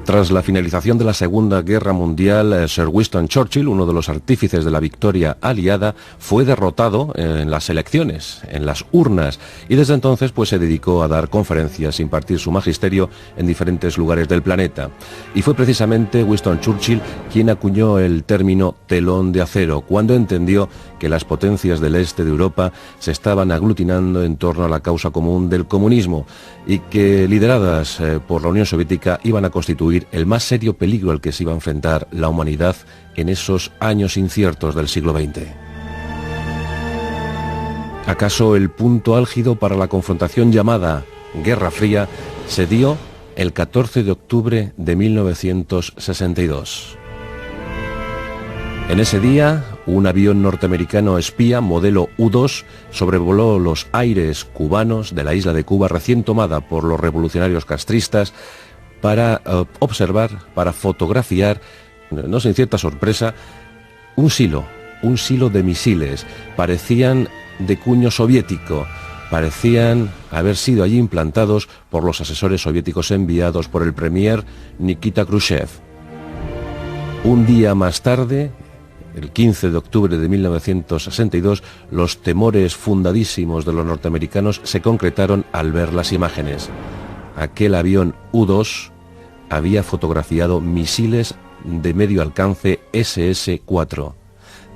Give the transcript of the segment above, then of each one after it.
Tras la finalización de la Segunda Guerra Mundial, Sir Winston Churchill, uno de los artífices de la victoria aliada, fue derrotado en las elecciones, en las urnas, y desde entonces se dedicó a dar conferencias, impartir su magisterio en diferentes lugares del planeta. Y fue precisamente Winston Churchill quien acuñó el término telón de acero, cuando entendió que las potencias del este de Europa se estaban aglutinando en torno a la causa común del comunismo y que, lideradas por la Unión Soviética, iban a constituir el más serio peligro al que se iba a enfrentar la humanidad en esos años inciertos del siglo XX. ¿Acaso el punto álgido para la confrontación llamada Guerra Fría se dio el 14 de octubre de 1962? En ese día, un avión norteamericano espía modelo U-2 sobrevoló los aires cubanos de la isla de Cuba, recién tomada por los revolucionarios castristas, para observar, para fotografiar, no sin cierta sorpresa, un silo de misiles. Parecían de cuño soviético, parecían haber sido allí implantados por los asesores soviéticos enviados por el premier Nikita Khrushchev. Un día más tarde, el 15 de octubre de 1962, los temores fundadísimos de los norteamericanos se concretaron al ver las imágenes. Aquel avión U-2 había fotografiado misiles de medio alcance SS-4,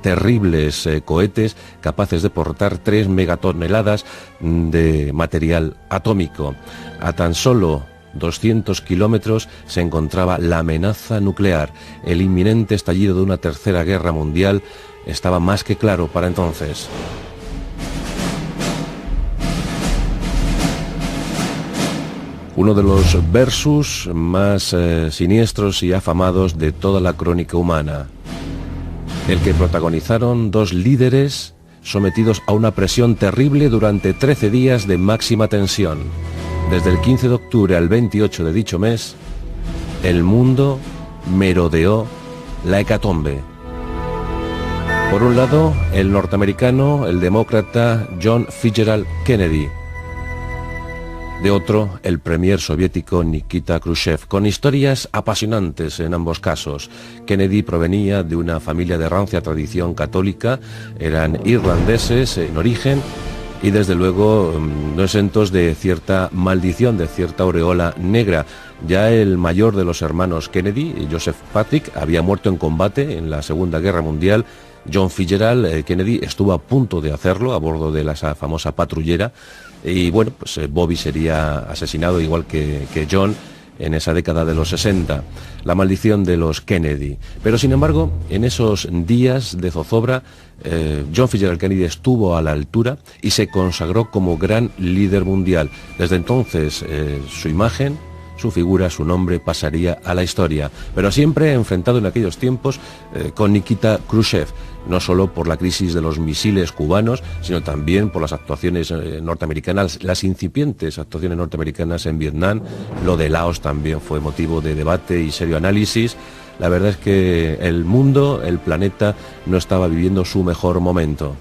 terribles cohetes capaces de portar 3 megatoneladas de material atómico. A tan solo 200 kilómetros se encontraba la amenaza nuclear. El inminente estallido de una tercera guerra mundial estaba más que claro para entonces. Uno de los versus más siniestros y afamados de toda la crónica humana, el que protagonizaron dos líderes sometidos a una presión terrible durante 13 días de máxima tensión. Desde el 15 de octubre al 28 de dicho mes, el mundo merodeó la hecatombe. Por un lado, el norteamericano, el demócrata John Fitzgerald Kennedy. De otro, el premier soviético Nikita Khrushchev, con historias apasionantes en ambos casos. Kennedy provenía de una familia de rancia tradición católica, eran irlandeses en origen y desde luego no exentos de cierta maldición, de cierta aureola negra. Ya el mayor de los hermanos Kennedy, Joseph Patrick, había muerto en combate en la Segunda Guerra Mundial. John Fitzgerald Kennedy estuvo a punto de hacerlo a bordo de esa famosa patrullera. Y bueno, Bobby sería asesinado igual que John en esa década de los 60. La maldición de los Kennedy. Pero sin embargo, en esos días de zozobra, John Fitzgerald Kennedy estuvo a la altura y se consagró como gran líder mundial. Desde entonces, su imagen, su figura, su nombre pasaría a la historia, pero siempre enfrentado en aquellos tiempos con Nikita Khrushchev, no solo por la crisis de los misiles cubanos, sino también por las actuaciones norteamericanas, las incipientes actuaciones norteamericanas en Vietnam. Lo de Laos también fue motivo de debate y serio análisis. La verdad es que el mundo, el planeta, no estaba viviendo su mejor momento.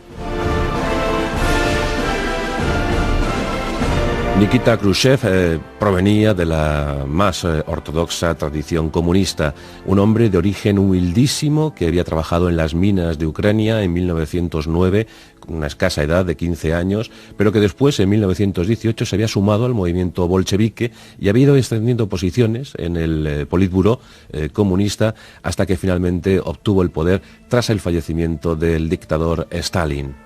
Nikita Khrushchev provenía de la más ortodoxa tradición comunista, un hombre de origen humildísimo que había trabajado en las minas de Ucrania en 1909, con una escasa edad de 15 años, pero que después, en 1918, se había sumado al movimiento bolchevique y había ido extendiendo posiciones en el Politburó comunista hasta que finalmente obtuvo el poder tras el fallecimiento del dictador Stalin.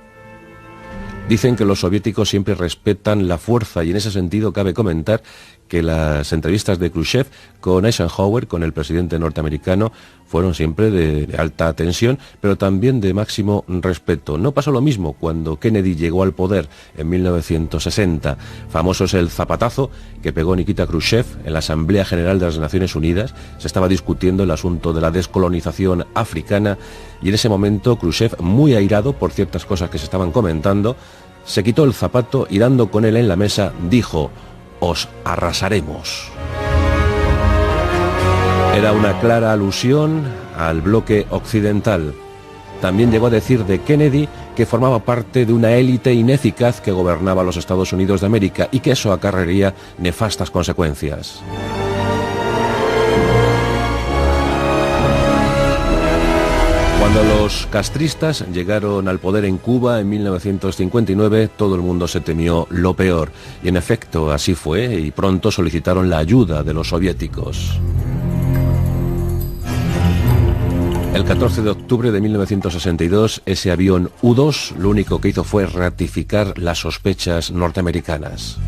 Dicen que los soviéticos siempre respetan la fuerza y en ese sentido cabe comentar que las entrevistas de Khrushchev con Eisenhower, con el presidente norteamericano, fueron siempre de alta tensión, pero también de máximo respeto. No pasó lo mismo cuando Kennedy llegó al poder en 1960. Famoso es el zapatazo que pegó Nikita Khrushchev en la Asamblea General de las Naciones Unidas. Se estaba discutiendo el asunto de la descolonización africana y en ese momento Khrushchev, muy airado por ciertas cosas que se estaban comentando, se quitó el zapato y dando con él en la mesa dijo: «Os arrasaremos». Era una clara alusión al bloque occidental. También llegó a decir de Kennedy que formaba parte de una élite ineficaz que gobernaba los Estados Unidos de América y que eso acarrearía nefastas consecuencias. Cuando los castristas llegaron al poder en Cuba en 1959, todo el mundo se temió lo peor. Y en efecto, así fue, y pronto solicitaron la ayuda de los soviéticos. El 14 de octubre de 1962, ese avión U-2 lo único que hizo fue ratificar las sospechas norteamericanas.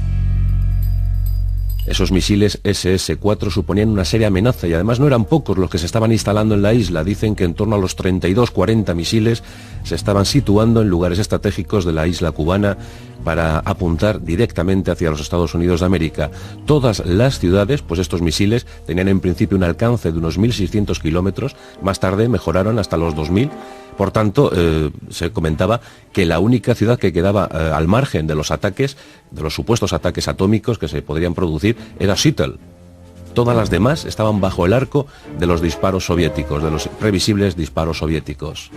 Esos misiles SS-4 suponían una seria amenaza y además no eran pocos los que se estaban instalando en la isla. Dicen que en torno a los 32-40 misiles se estaban situando en lugares estratégicos de la isla cubana para apuntar directamente hacia los Estados Unidos de América. Todas las ciudades, pues estos misiles tenían en principio un alcance de unos 1.600 kilómetros, más tarde mejoraron hasta los 2.000. Por tanto, se comentaba que la única ciudad que quedaba al margen de los ataques, de los supuestos ataques atómicos que se podrían producir, era Seattle. Todas las demás estaban bajo el arco de los disparos soviéticos, de los previsibles disparos soviéticos.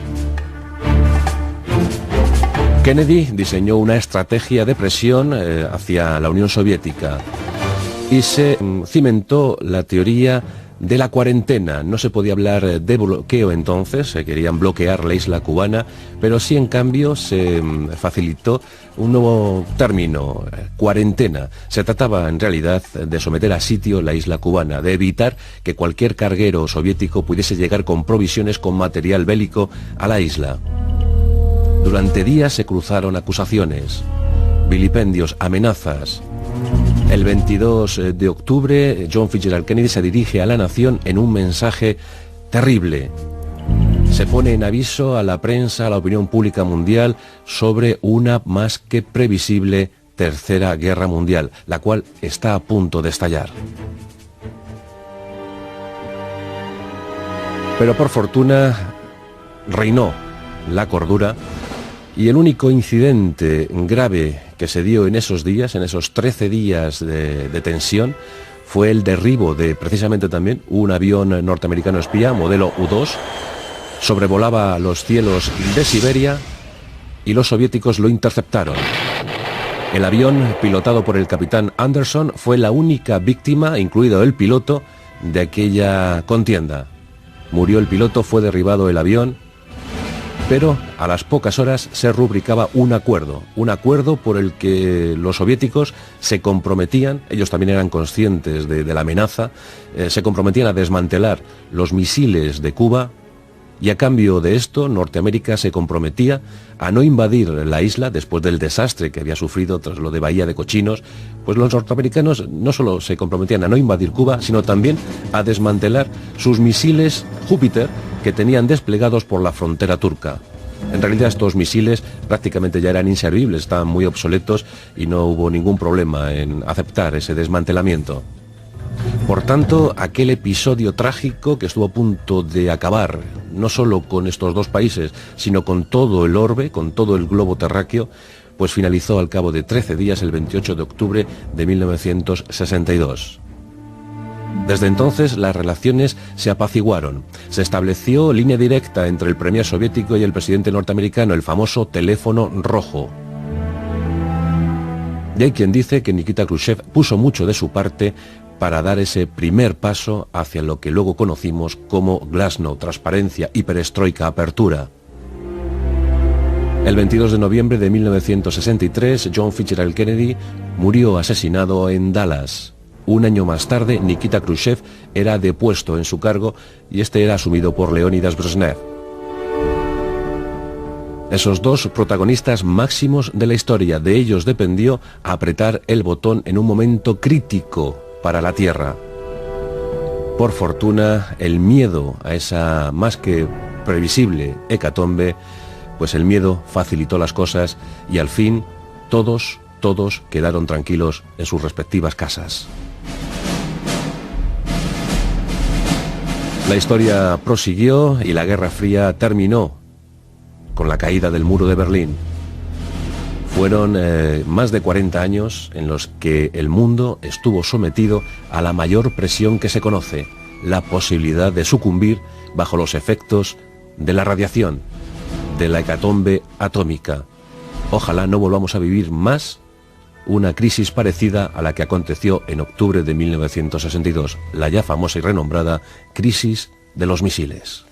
Kennedy diseñó una estrategia de presión hacia la Unión Soviética y se cimentó la teoría de la cuarentena. No se podía hablar de bloqueo entonces, se querían bloquear la isla cubana, pero sí en cambio se facilitó un nuevo término, cuarentena. Se trataba en realidad de someter a sitio la isla cubana, de evitar que cualquier carguero soviético pudiese llegar con provisiones, con material bélico a la isla. Durante días se cruzaron acusaciones, vilipendios, amenazas. El 22 de octubre, John Fitzgerald Kennedy se dirige a la nación en un mensaje terrible. Se pone en aviso a la prensa, a la opinión pública mundial, sobre una más que previsible tercera guerra mundial, la cual está a punto de estallar. Pero por fortuna reinó la cordura y el único incidente grave que se dio en esos días, en esos 13 días de tensión, fue el derribo de precisamente también un avión norteamericano espía, modelo U-2, sobrevolaba los cielos de Siberia y los soviéticos lo interceptaron. El avión, pilotado por el capitán Anderson, fue la única víctima, incluido el piloto, de aquella contienda. Murió el piloto, fue derribado el avión, pero a las pocas horas se rubricaba un acuerdo por el que los soviéticos se comprometían, ellos también eran conscientes de la amenaza, se comprometían a desmantelar los misiles de Cuba y a cambio de esto Norteamérica se comprometía a no invadir la isla después del desastre que había sufrido tras lo de Bahía de Cochinos. Pues los norteamericanos no solo se comprometían a no invadir Cuba, sino también a desmantelar sus misiles Júpiter que tenían desplegados por la frontera turca. En realidad estos misiles prácticamente ya eran inservibles, estaban muy obsoletos y no hubo ningún problema en aceptar ese desmantelamiento. Por tanto, aquel episodio trágico que estuvo a punto de acabar no solo con estos dos países, sino con todo el orbe, con todo el globo terráqueo, pues finalizó al cabo de 13 días, el 28 de octubre de 1962. Desde entonces las relaciones se apaciguaron. Se estableció línea directa entre el premier soviético y el presidente norteamericano, el famoso teléfono rojo. Y hay quien dice que Nikita Khrushchev puso mucho de su parte para dar ese primer paso hacia lo que luego conocimos como glasnost, transparencia y perestroika, apertura. El 22 de noviembre de 1963, John Fitzgerald Kennedy murió asesinado en Dallas. Un año más tarde, Nikita Khrushchev era depuesto en su cargo y este era asumido por Leónidas Brezhnev. Esos dos protagonistas máximos de la historia, de ellos dependió apretar el botón en un momento crítico para la Tierra. Por fortuna, el miedo a esa más que previsible hecatombe, pues el miedo facilitó las cosas y al fin todos quedaron tranquilos en sus respectivas casas. La historia prosiguió y la Guerra Fría terminó con la caída del muro de Berlín. Fueron más de 40 años en los que el mundo estuvo sometido a la mayor presión que se conoce, la posibilidad de sucumbir bajo los efectos de la radiación, de la hecatombe atómica. Ojalá no volvamos a vivir más una crisis parecida a la que aconteció en octubre de 1962, la ya famosa y renombrada crisis de los misiles.